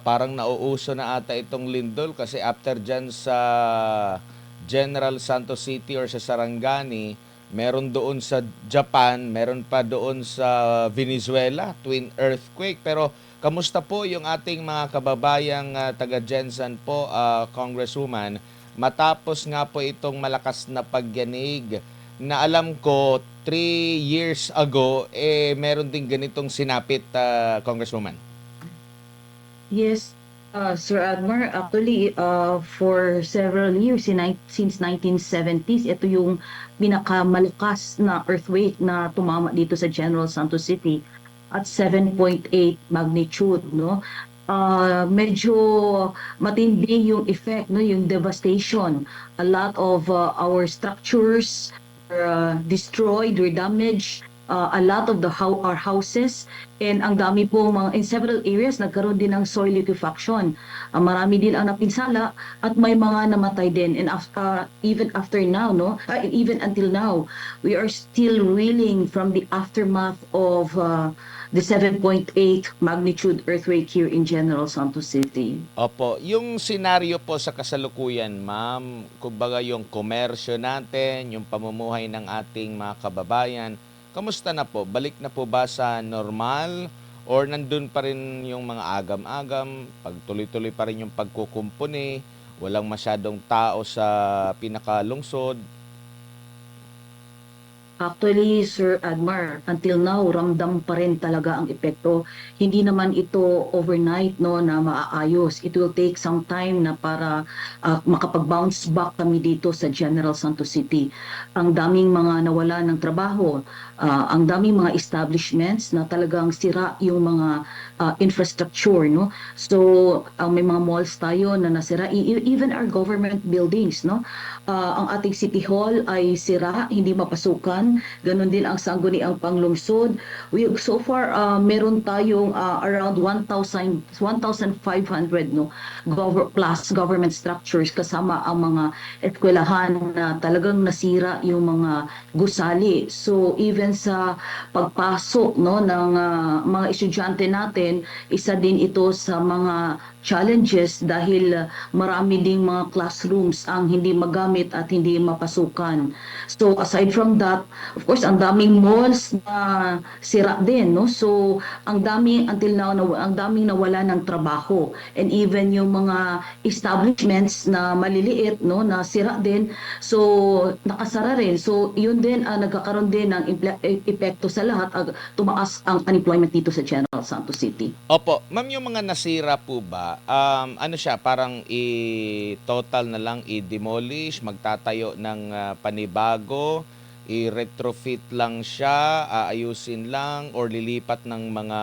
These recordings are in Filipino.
parang nauuso na ata itong lindol kasi after dyan sa General Santos City or sa Sarangani, meron doon sa Japan, meron pa doon sa Venezuela, twin earthquake. Pero kamusta po yung ating mga kababayang taga Jensan po, Congresswoman, matapos nga po itong malakas na pagyanig na alam ko 3 years ago, meron din ganitong sinapit, Congresswoman. Yes, Sir Admar, actually, for several years, since 1970s, ito yung pinakamalakas na earthquake na tumama dito sa General Santos City at 7.8 magnitude, no? Medyo matindi yung effect, no, yung devastation. A lot of our structures were destroyed or damaged. A lot of our houses, and ang dami po in several areas nagkaroon din ng soil liquefaction. Marami din ang napinsala at may mga namatay din, and even after now, no, even until now, we are still reeling from the aftermath of the 7.8 magnitude earthquake here in General Santos City. Opo, yung senaryo po sa kasalukuyan, ma'am, kumbaga yung komersyo natin, yung pamumuhay ng ating mga kababayan, kamusta na po? Balik na po ba sa normal? Or nandun pa rin yung mga agam-agam, pagtuloy-tuloy pa rin yung pagkukumpuni, walang masyadong tao sa pinakalungsod? Actually, Sir Admar, until now, ramdam pa rin talaga ang epekto. Hindi naman ito overnight, no, na maaayos. It will take some time na para makapag-bounce back kami dito sa General Santos City. Ang daming mga nawala ng trabaho, ang daming mga establishments na talagang sira yung mga infrastructure, no. So, may mga malls tayo na nasira, even our government buildings, no. Ang ating City Hall ay sira, hindi mapasukan. Ganon din ang sangguniang panglungsod. So far, meron tayong around 1,500 no, plus government structures kasama ang mga eskwelahan na talagang nasira yung mga gusali. So even sa pagpasok, no, ng mga estudyante natin, isa din ito sa mga challenges dahil marami ding mga classrooms ang hindi magamit at hindi mapasukan. So aside from that, of course, ang daming malls na sira din, no? So ang daming until now ang daming nawala ng trabaho, and even yung mga establishments na maliliit, no, na sira din. So nakasara rin. So yun din nagkakaroon din ng epekto sa lahat, tumaas ang unemployment dito sa General Santos City. Opo, ma'am, yung mga nasira po ba, ano siya, parang i-total na lang, i-demolish, magtatayo ng panibago, i-retrofit lang siya, aayusin lang, or lilipat ng mga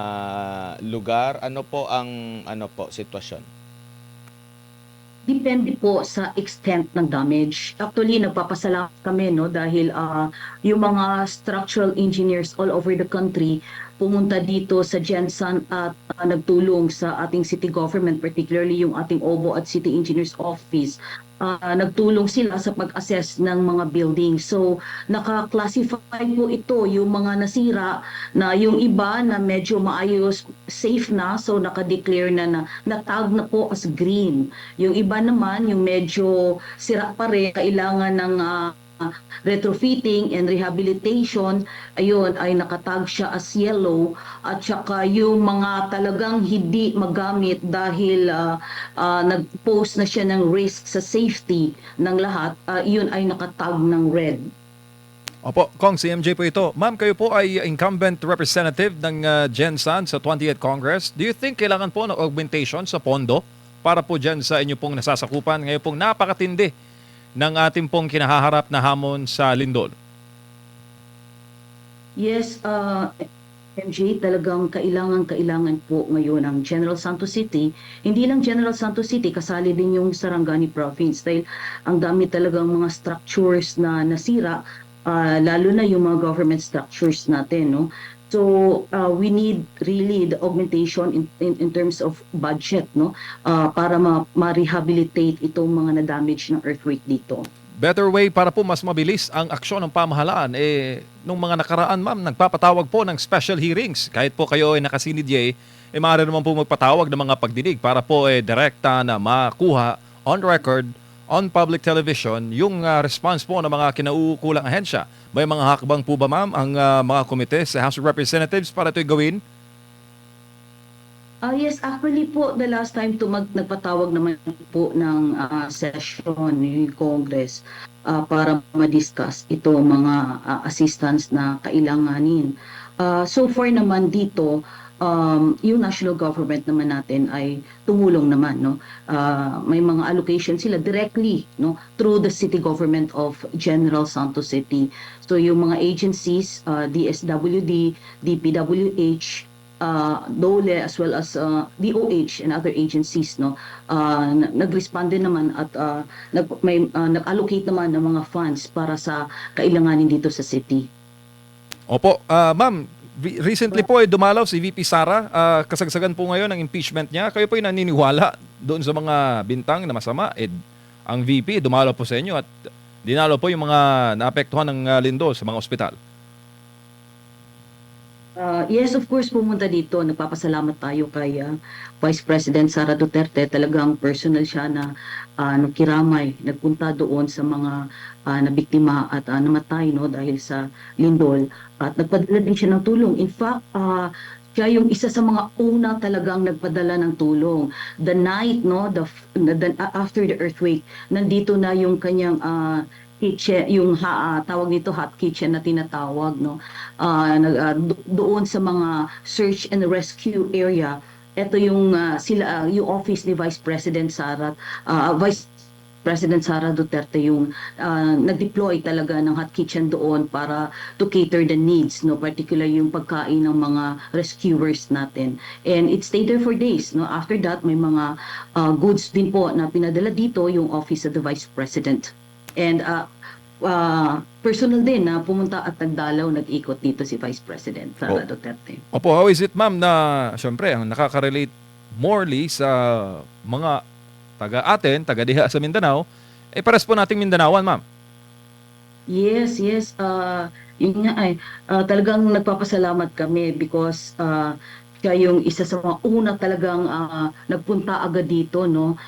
lugar? Ano po ang sitwasyon? Depende po sa extent ng damage. Actually, nagpapasalamat kami, no, dahil yung mga structural engineers all over the country pumunta dito sa Jensan at nagtulong sa ating city government, particularly yung ating OBO at City Engineers Office. Nagtulong sila sa pag-assess ng mga buildings. So, naka-classify po ito yung mga nasira, na yung iba na medyo maayos, safe na, so naka-declare na natag na po as green. Yung iba naman, yung medyo sira pa rin, kailangan ng retrofitting and rehabilitation, ayun, ay nakatag siya as yellow. At saka yung mga talagang hindi magamit dahil nag-pose na siya ng risk sa safety ng lahat, yun ay nakatag ng red. Opo, Kong, si MJ po ito. Ma'am, kayo po ay incumbent representative ng Jensan sa 20th Congress. Do you think kailangan po ng augmentation sa pondo para po dyan sa inyo pong nasasakupan? Ngayon pong napakatindi ng ating pong kinahaharap na hamon sa lindol. Yes, MJ, talagang kailangan po ngayon ang General Santos City. Hindi lang General Santos City, kasali din yung Sarangani Province dahil ang dami talagang mga structures na nasira, lalo na yung mga government structures natin, no? So we need really the augmentation in terms of budget, no, para ma-rehabilitate itong mga na-damage ng earthquake dito. Better way para po mas mabilis ang aksyon ng pamahalaan. Nung mga nakaraan, ma'am, nagpapatawag po ng special hearings. Kahit po kayo ay nakasinidye, maaari naman po magpatawag ng mga pagdinig para po direkta na makuha on record, on public television, yung response po ng mga kinauukulang ahensya. May mga hakbang po ba, ma'am, ang mga komite sa House of Representatives para ito'y gawin? Yes, actually po, the last time nagpatawag naman po ng session yung Congress para ma-discuss ito mga assistance na kailanganin. So far naman dito, yung national government naman natin ay tumulong naman, no. May mga allocation sila directly, no, through the city government of General Santos City. So yung mga agencies, DSWD, DPWH, DOLE as well as DOH and other agencies, no, nag-respond din naman at nag-allocate naman ng mga funds para sa kailanganin dito sa city. Opo, ma'am, recently po dumalaw si VP Sara, kasagsagan po ngayon ng impeachment niya. Kayo po ay naniniwala doon sa mga bintang na masama. Ang VP dumalaw po sa inyo at dinalaw po yung mga naapektuhan ng lindol sa mga ospital. Yes, of course, pumunta dito. Nagpapasalamat tayo kay Vice President Sara Duterte. Talagang personal siya na nagkiramay, nagpunta doon sa mga nabiktima at namatay, no, dahil sa lindol. At nagpadala din siya ng tulong. In fact, siya yung isa sa mga una talagang nagpadala ng tulong. The night, no, after the earthquake, nandito na yung kanyang kitchen, yung tawag nito hot kitchen na tinatawag, no, doon sa mga search and rescue area. Ito yung yung office ni Vice President Sara Duterte yung nag-deploy talaga ng hot kitchen doon para to cater the needs, no, particularly yung pagkain ng mga rescuers natin. And it stayed there for days, no. After that, may mga goods din po na pinadala dito yung office of the Vice President. And personal din na pumunta at nagdalaw, nag-ikot dito si Vice President Sara Duterte. Opo, how is it, ma'am, na syempre ang nakaka-relate morely sa mga taga-atin, taga-diha sa Mindanao, pares po nating Mindanaoan, ma'am. Yes. Yun nga ay talagang nagpapasalamat kami because siya yung isa sa mga una talagang nagpunta agad dito, no.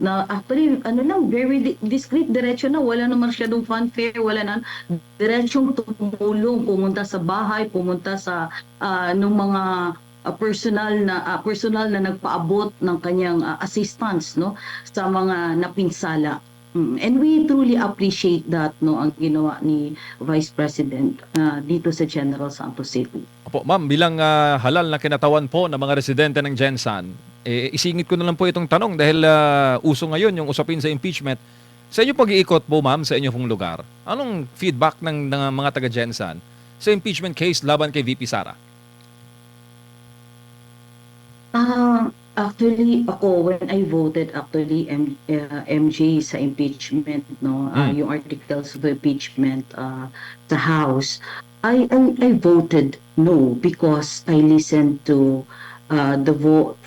Na actually very discreet, diretso na, wala naman masyadong fanfare, wala na, diretsong tumulong, pumunta sa bahay, pumunta sa nung mga personal na nagpaabot ng kanyang assistance, no, sa mga napinsala. And we truly appreciate that, no, ang ginawa ni Vice President dito sa General Santos City. Opo, ma'am, bilang halal na kinatawan po ng mga residente ng Gensan, isingit ko na lang po itong tanong dahil uso ngayon yung usapin sa impeachment. Sa inyo pag-iikot po, ma'am, sa inyong lugar, anong feedback ng mga taga-Gensan sa impeachment case laban kay VP Sara? Actually, ako, when I voted, actually, MJ sa impeachment, no, yung articles of impeachment sa House, I voted no because I listened to the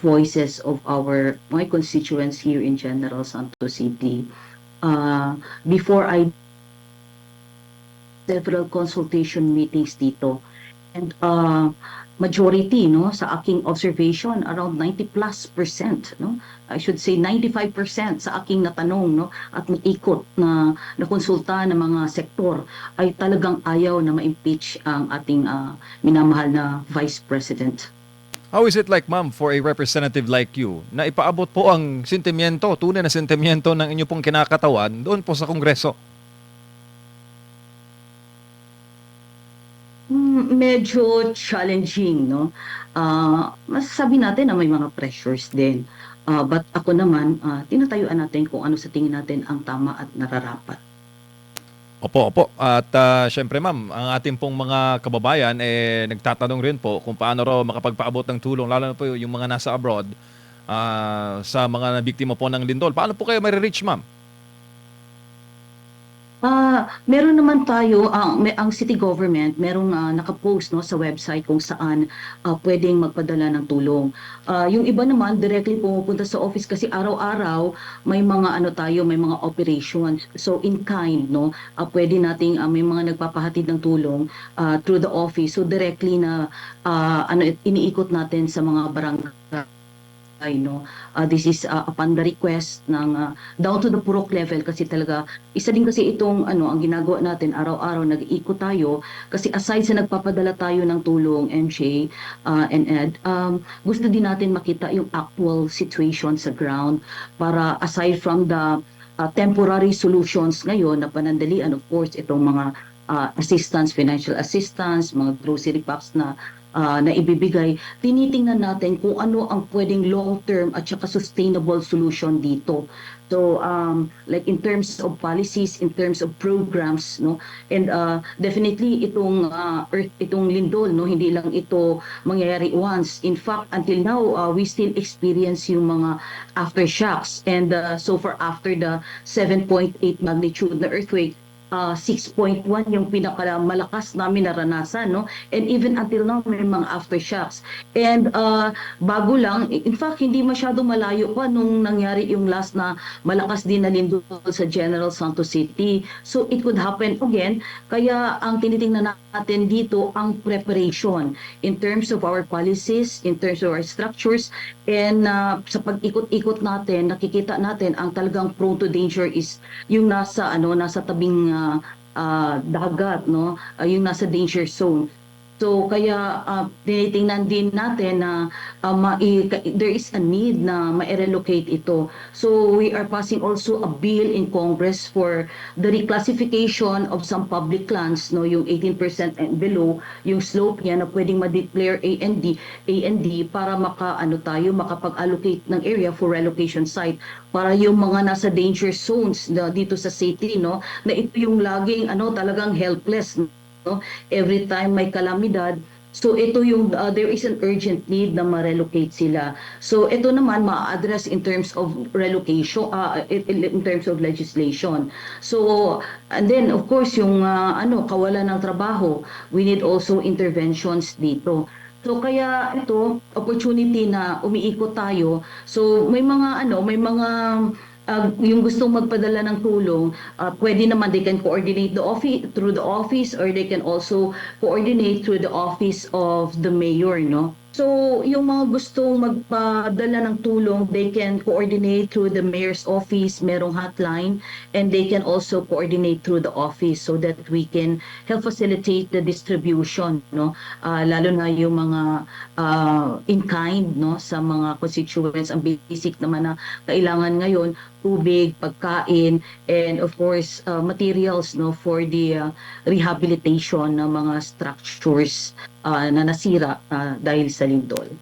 voices of my constituents here in General Santos City. Before several consultation meetings dito, and majority, no, sa aking observation, around 90+%, no, I should say 95% sa aking natanong, no, at naikot na konsulta ng mga sektor ay talagang ayaw na ma-impeach ang ating minamahal na Vice President. How is it like, ma'am, for a representative like you na ipaabot po ang sentimiento, tunay na sentimiento ng inyo pong kinakatawan doon po sa Kongreso? Medyo challenging, no. Masasabi natin na may mga pressures din. But ako naman, tinatayuan natin kung ano sa tingin natin ang tama at nararapat. Opo. At syempre, ma'am, ang ating pong mga kababayan nagtatanong rin po kung paano raw makapagpaabot ng tulong, lalo na po yung mga nasa abroad sa mga biktima po ng lindol. Paano po kayo ma-reach, ma'am? Meron naman tayo, ang city government, merong nakapost no, sa website kung saan pwedeng magpadala ng tulong. Yung iba naman, directly pumupunta sa office kasi araw-araw may mga ano tayo, may mga operations. So in kind, no, pwede nating may mga nagpapahatid ng tulong through the office. So directly na iniikot natin sa mga barangay. No, this is upon the request ng down to the purok level kasi talaga isa din kasi itong ang ginagawa natin araw-araw nag-iikot tayo kasi aside sa nagpapadala tayo ng tulong MJ and Ed, gusto din natin makita yung actual situation sa ground para aside from the temporary solutions ngayon na panandalian, of course itong mga assistance, financial assistance, mga grocery packs na ibibigay, tinitingnan natin kung ano ang pwedeng long-term at saka sustainable solution dito. So, like in terms of policies, in terms of programs, no, and definitely itong lindol, no, hindi lang ito mangyayari once. In fact, until now, we still experience yung mga aftershocks. And so far, after the 7.8 magnitude na earthquake, 6.1 yung pinakamalakas namin naranasan, no? And even until now, may mga aftershocks. And bago lang, in fact, hindi masyado malayo pa nung nangyari yung last na malakas din na lindol sa General Santos City. So it could happen again. Kaya ang tinitingnan natin dito ang preparation in terms of our policies, in terms of our structures, and sa pag-ikot-ikot natin, nakikita natin ang talagang prone to danger is yung nasa tabing dagat, no, yung nasa danger zone. So kaya tinitingnan din natin na there is a need na ma-relocate ito. So we are passing also a bill in Congress for the reclassification of some public lands, no, yung 18% and below, yung slope niya na pwedeng ma-declare A&D para makapag-allocate ng area for relocation site para yung mga nasa danger zones dito sa city, no, na ito yung laging talagang helpless, no? Every time may kalamidad, so ito yung there is an urgent need na ma-relocate sila. So ito naman ma-address in terms of relocation, in terms of legislation. So and then of course yung kawalan ng trabaho, we need also interventions dito. So kaya ito opportunity na umiikot tayo. So may mga yung gustong magpadala ng tulong, pwede naman they can coordinate through the office or they can also coordinate through the office of the mayor, no? So, yung mga gustong magpadala ng tulong, they can coordinate through the mayor's office, merong hotline, and they can also coordinate through the office so that we can help facilitate the distribution, no? Lalo na yung mga in kind, no, sa mga constituents, ang basic naman na kailangan ngayon, tubig, pagkain, and of course, materials, no, for the rehabilitation ng mga structures na nasira dahil sa lindol.